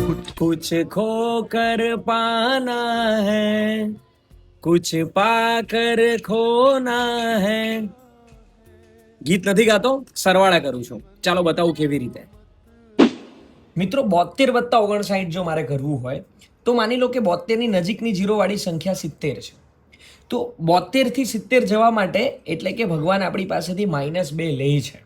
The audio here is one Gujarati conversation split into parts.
कुछ खोकर पाना है, कुछ पाकर खोना है. ગીત નથી ગાતો, સરવાળા કરું છું. ચાલો બતાવું કેવી રીતે. મિત્રો 72 વત્તા 59 જો મારે કરવું હોય તો માની લો કે 72 ની નજીકની જીરો વાળી સંખ્યા 70 છે. તો 72 થી 70 જવા માટે એટલે કે ભગવાન આપણી પાસેથી -2 લે છે.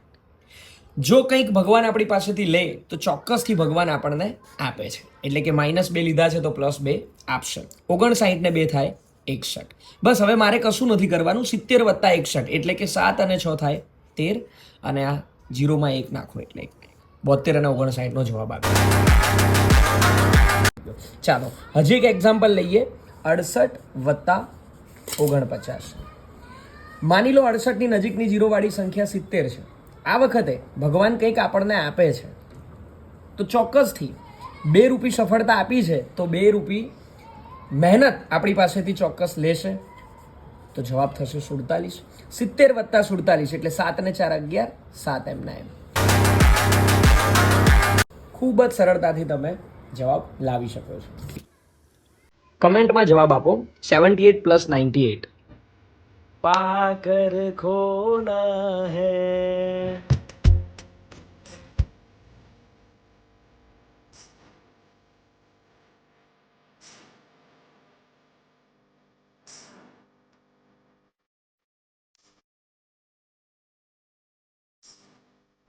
જો કંઈક ભગવાન આપણી પાસેથી લે તો ચોક્કસથી ભગવાન આપણને આપે છે. એટલે કે -2 લીધા છે તો +2 આપશે. 59 ને 2 થાય 61. બસ હવે મારે કશું નથી કરવાનું. 70 વત્તા 61 એટલે કે 7 અને 6 થાય 13 અને આ જીરોમાં 1 નાખો એટલે 72 અને 59 નો જવાબ આવે. ચાલો હજી એક એક્ઝામ્પલ લઈએ. 68 વત્તા 49. માની લો 68 ની નજીકની જીરો વાળી સંખ્યા 70 છે. આ વખતે ભગવાન કંઈક આપણને આપે છે તો ચોક્કસથી 2 રૂપિયા સફળતા આપી છે તો 2 રૂપિયા મહેનત આપણી પાસેથી ચોક્કસ લેશે. તો જવાબ થશે 47. 70 વત્તા 47 એટલે 7 ને 4 11, 7 એમના એમ. ખૂબ જ સરળતાથી તમે જવાબ લાવી શકો છો. કમેન્ટમાં જવાબ આપો 78 + 98. પાકર ખોના હૈ.